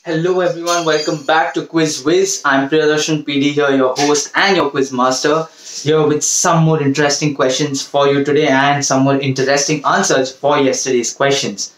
Hello everyone, welcome back to Quiz Whiz. I'm Priyadarshan PD here, your host and your quiz master, here with some more interesting questions for you today and some more interesting answers for yesterday's questions.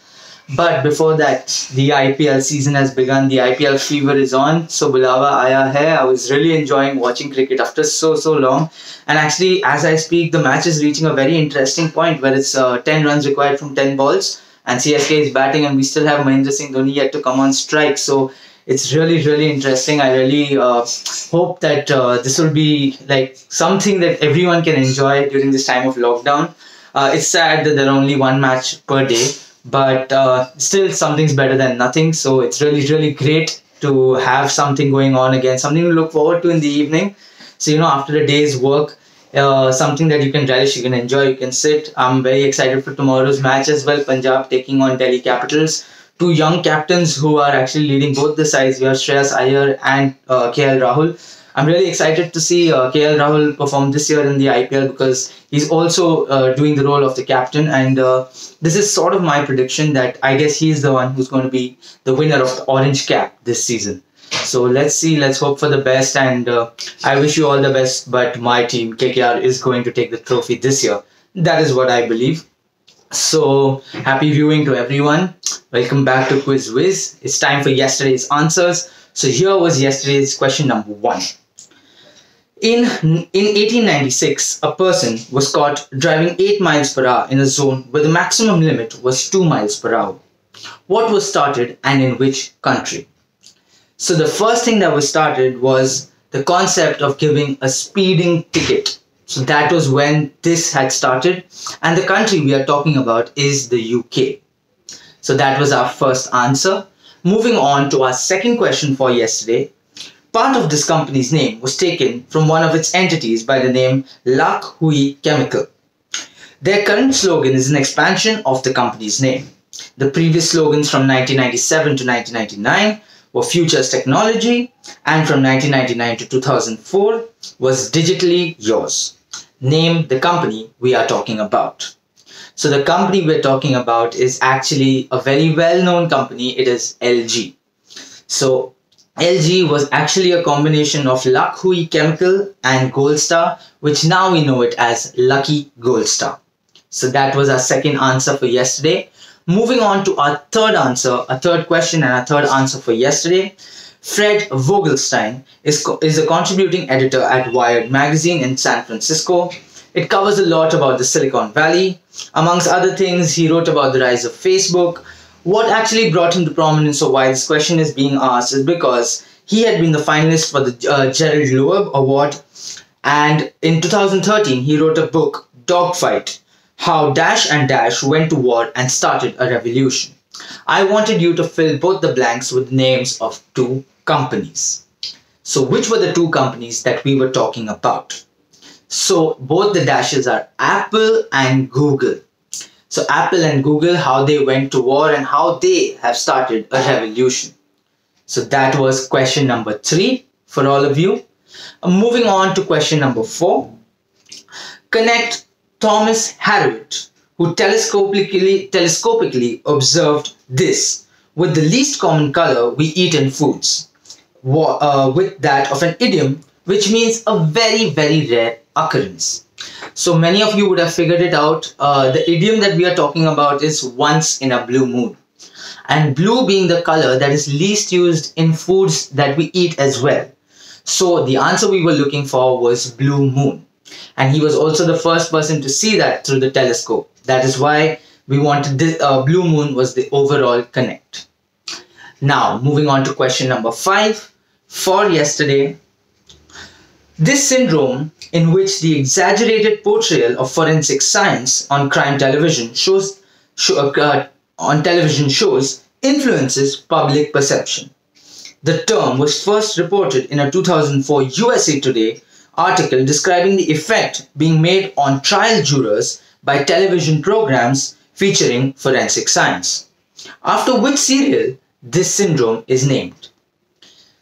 But before that, the IPL season has begun, the IPL fever is on, so Bulawa Aaya Hai. I was really enjoying watching cricket after so long. And actually, as I speak, the match is reaching a very interesting point where it's 10 runs required from 10 balls and CSK is batting, and we still have Mahendra Singh Dhoni yet to come on strike. So it's really interesting. I really hope that this will be like something that everyone can enjoy during this time of lockdown. It's sad that there are only one match per day, but still something's better than nothing. So it's really great to have something going on again, something to look forward to in the evening. So after a day's work, something that you can relish, you can enjoy, you can sit. I'm very excited for tomorrow's match as well. Punjab taking on Delhi Capitals. Two young captains who are actually leading both the sides. We have Shreyas Iyer and KL Rahul. I'm really excited to see KL Rahul perform this year in the IPL because he's also doing the role of the captain. And this is sort of my prediction that I guess he's the one who's going to be the winner of the orange cap this season. So let's see, let's hope for the best, and I wish you all the best. But my team, KKR, is going to take the trophy this year. That is what I believe. So happy viewing to everyone. Welcome back to Quiz Whiz. It's time for yesterday's answers. So here was yesterday's question number 1. In 1896, a person was caught driving 8 miles per hour in a zone where the maximum limit was 2 miles per hour. What was started and in which country? So the first thing that was started was the concept of giving a speeding ticket. So that was when this had started. And the country we are talking about is the UK. So that was our first answer. Moving on to our second question for yesterday. Part of this company's name was taken from one of its entities by the name Lak Hui Chemical. Their current slogan is an expansion of the company's name. The previous slogans from 1997 to 1999 were Futures Technology, and from 1999 to 2004 was Digitally Yours. Name the company we are talking about. So the company we're talking about is actually a very well-known company. It is LG. So LG was actually a combination of Lak Hui Chemical and Gold Star, which now we know it as Lucky Gold Star. So that was our second answer for yesterday. Moving on to our third answer, a third question and a third answer for yesterday. Fred Vogelstein is a contributing editor at Wired magazine in San Francisco. It covers a lot about the Silicon Valley. Amongst other things, he wrote about the rise of Facebook. What actually brought him to prominence, or why this question is being asked, is because he had been the finalist for the Gerald Loeb Award. And in 2013, he wrote a book, Dogfight: How Dash and Dash went to war and started a revolution. I wanted you to fill both the blanks with names of two companies. So which were the two companies that we were talking about? So both the dashes are Apple and Google. So Apple and Google, how they went to war and how they have started a revolution. So that was question number 3 for all of you. Moving on to question number 4. Connect Thomas Harriot, who telescopically observed this: with the least common color we eat in foods, with that of an idiom which means a very rare occurrence. So many of you would have figured it out. The idiom that we are talking about is once in a blue moon. And blue being the color that is least used in foods that we eat as well. So the answer we were looking for was blue moon. And he was also the first person to see that through the telescope. That is why we wanted this, blue moon was the overall connect. Now, moving on to question number 5 for yesterday. This syndrome, in which the exaggerated portrayal of forensic science on crime television shows, influences public perception. The term was first reported in a 2004 USA Today article describing the effect being made on trial jurors by television programs featuring forensic science. After which serial this syndrome is named?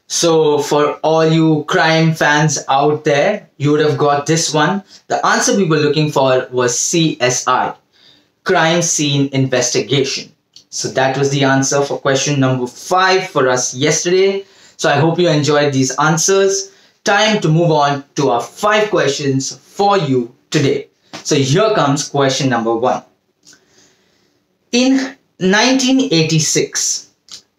So for all you crime fans out there, you would have got this one. The answer we were looking for was CSI, Crime Scene Investigation. So that was the answer for question number 5 for us yesterday. So I hope you enjoyed these answers. Time to move on to our 5 questions for you today. So here comes question number 1. In 1986,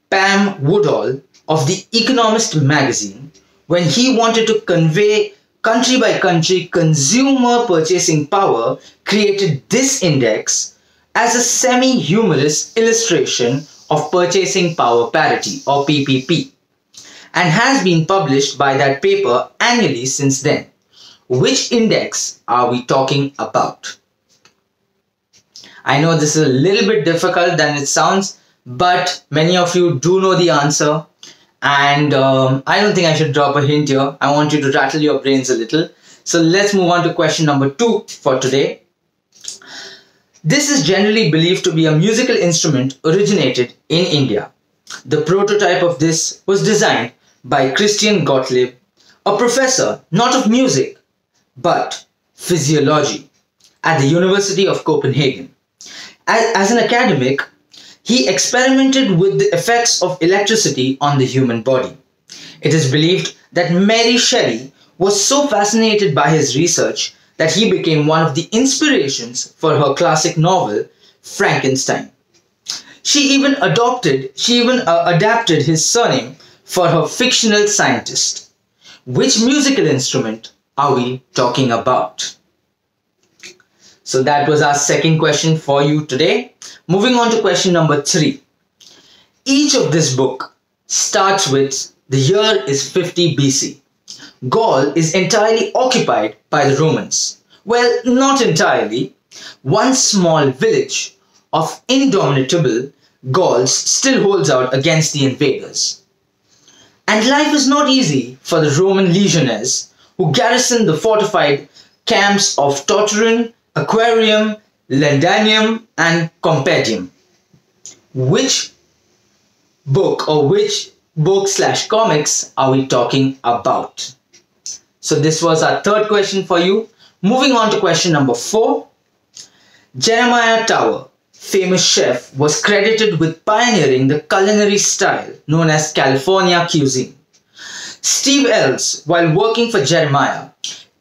Pam Woodall of The Economist magazine, when he wanted to convey country by country consumer purchasing power, created this index as a semi-humorous illustration of purchasing power parity, or PPP, and has been published by that paper annually since then. Which index are we talking about? I know this is a little bit difficult than it sounds, but many of you do know the answer, and I don't think I should drop a hint here. I want you to rattle your brains a little. So let's move on to question number 2 for today. This is generally believed to be a musical instrument originated in India. The prototype of this was designed by Christian Gottlieb, a professor not of music but physiology at the University of Copenhagen. As an academic, he experimented with the effects of electricity on the human body. It is believed that Mary Shelley was so fascinated by his research that he became one of the inspirations for her classic novel, Frankenstein. She even adapted his surname for her fictional scientist. Which musical instrument are we talking about? So that was our second question for you today. Moving on to question number 3. Each of this book starts with the year is 50 BC. Gaul is entirely occupied by the Romans. Well, not entirely. One small village of indomitable Gauls still holds out against the invaders. And life is not easy for the Roman legionaries who garrisoned the fortified camps of Torturin, Aquarium, Lendanium and Compedium. Which book or which book/comics are we talking about? So this was our third question for you. Moving on to question number 4. Jeremiah Tower, famous chef, was credited with pioneering the culinary style known as California cuisine. Steve Ells, while working for Jeremiah,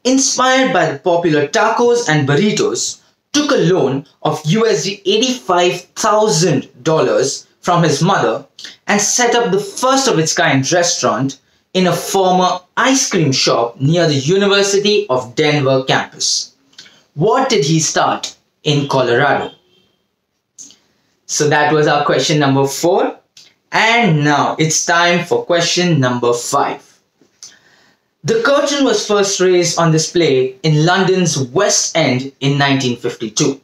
inspired by the popular tacos and burritos, took a loan of USD $85,000 from his mother and set up the first of its kind restaurant in a former ice cream shop near the University of Denver campus. What did he start in Colorado? So that was our question number 4. And now it's time for question number 5. The curtain was first raised on this play in London's West End in 1952.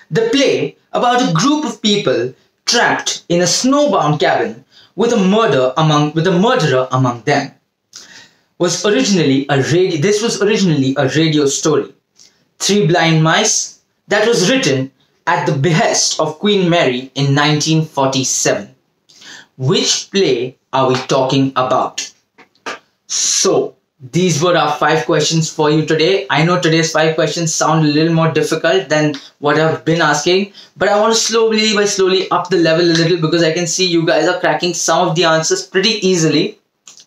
The play, about a group of people trapped in a snowbound cabin with a murderer among them, was originally a radio story, Three Blind Mice, that was written at the behest of Queen Mary in 1947. Which play are we talking about? So, these were our 5 questions for you today. I know today's 5 questions sound a little more difficult than what I've been asking, but I want to slowly up the level a little because I can see you guys are cracking some of the answers pretty easily.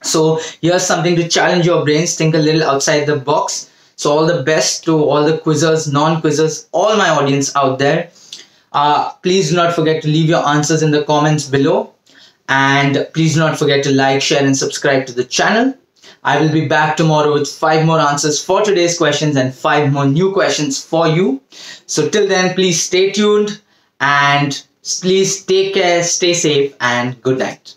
So here's something to challenge your brains, think a little outside the box. So all the best to all the quizzers, non-quizzers, all my audience out there. Please do not forget to leave your answers in the comments below. And please do not forget to like, share and subscribe to the channel. I will be back tomorrow with 5 more answers for today's questions and 5 more new questions for you. So till then, please stay tuned and please take care, stay safe and good night.